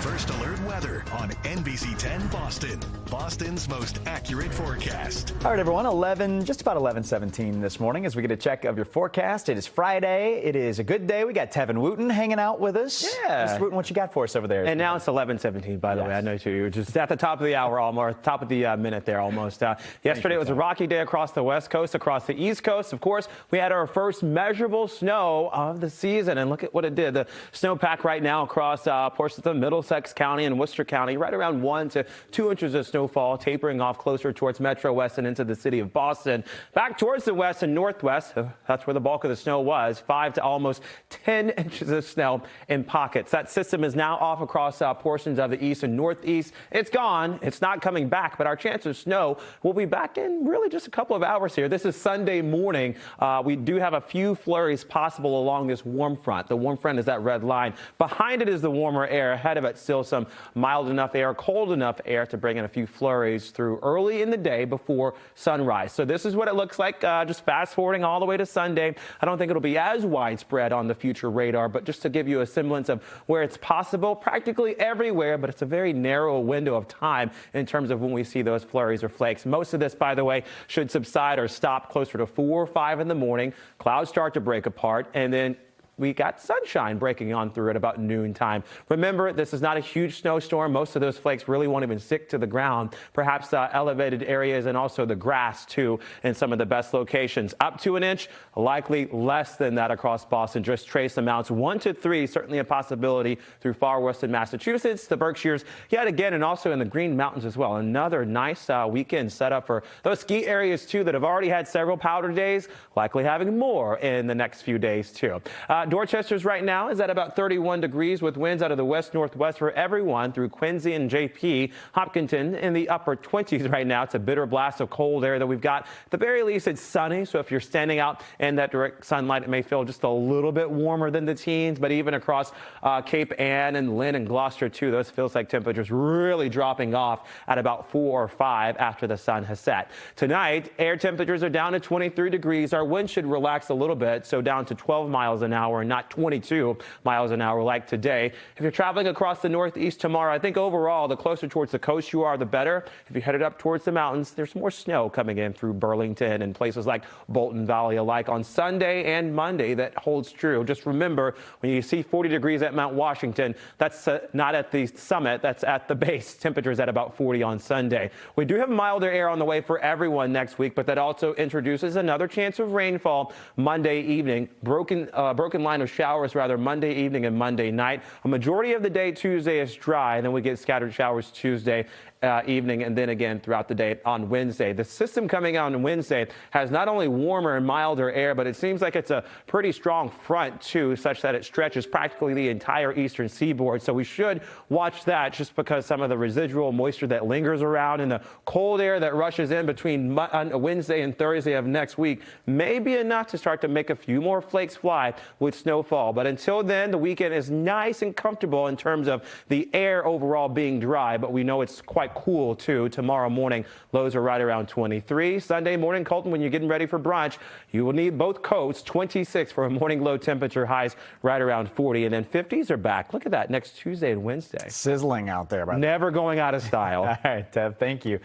First Alert Weather on NBC 10 Boston. Boston's most accurate forecast. All right, everyone, just about 11:17 this morning as we get a check of your forecast. It is Friday. It is a good day. We got Tevin Wooten hanging out with us. Yeah. Mr. Wooten, what you got for us over there? And now it's 11:17, by the way. I know, too. You're just at the top of the hour, almost, top of the minute there, almost. Yesterday was a rocky day across the West Coast, across the East Coast. Of course, we had our first measurable snow of the season, and look at what it did. The snowpack right now across portions of Middlesex County and Worcester County, right around 1 to 2 inches of snowfall, tapering off closer towards Metro West and into the city of Boston. Back towards the west and northwest, that's where the bulk of the snow was, 5 to almost 10 inches of snow in pockets. That system is now off across portions of the east and northeast. It's gone. It's not coming back, but our chance of snow will be back in really just a couple of hours here. This is Sunday morning. We do have a few flurries possible along this warm front. The warm front is that red line. Behind it is the warmer air. Ahead of it, still some mild enough air, cold enough air to bring in a few flurries through early in the day before sunrise. So this is what it looks like, just fast forwarding all the way to Sunday. I don't think it'll be as widespread on the future radar, but just to give you a semblance of where it's possible, practically everywhere, but it's a very narrow window of time in terms of when we see those flurries or flakes. Most of this, by the way, should subside or stop closer to 4 or 5 in the morning. Clouds start to break apart, and then we got sunshine breaking on through at about noontime. Remember, this is not a huge snowstorm. Most of those flakes really won't even stick to the ground. Perhaps elevated areas and also the grass, too, in some of the best locations. Up to an inch, likely less than that across Boston. Just trace amounts 1 to 3, certainly a possibility through far western Massachusetts, the Berkshires, yet again, and also in the Green Mountains as well. Another nice weekend set up for those ski areas, too, that have already had several powder days, likely having more in the next few days, too. Dorchester's right now is at about 31 degrees with winds out of the west-northwest for everyone through Quincy and JP. Hopkinton in the upper 20s right now. It's a bitter blast of cold air that we've got. At the very least, it's sunny, so if you're standing out in that direct sunlight, it may feel just a little bit warmer than the teens, but even across Cape Ann and Lynn and Gloucester, too, those feels like temperatures really dropping off at about 4 or 5 after the sun has set. Tonight, air temperatures are down to 23 degrees. Our wind should relax a little bit, so down to 12 miles an hour. And not 22 miles an hour like today. If you're traveling across the northeast tomorrow, I think overall, the closer towards the coast you are, the better. If you're headed up towards the mountains, there's more snow coming in through Burlington and places like Bolton Valley alike on Sunday and Monday. That holds true. Just remember, when you see 40 degrees at Mount Washington, that's not at the summit, that's at the base. Temperatures at about 40 on Sunday. We do have milder air on the way for everyone next week, but that also introduces another chance of rainfall Monday evening. Broken line of showers rather Monday evening and Monday night. A majority of the day Tuesday is dry, and then we get scattered showers Tuesday evening and then again throughout the day on Wednesday. The system coming out on Wednesday has not only warmer and milder air, but it seems like it's a pretty strong front too, such that it stretches practically the entire eastern seaboard. So we should watch that just because some of the residual moisture that lingers around and the cold air that rushes in between Wednesday and Thursday of next week may be enough to start to make a few more flakes fly with snowfall. But until then, the weekend is nice and comfortable in terms of the air overall being dry, but we know it's quite cool too. Tomorrow morning, lows are right around 23. Sunday morning, Colton, when you're getting ready for brunch, you will need both coats. 26 for a morning low temperature, highs right around 40, and then 50s are back. Look at that next Tuesday and Wednesday. Sizzling out there. Never going out of style. All right, Tev, thank you.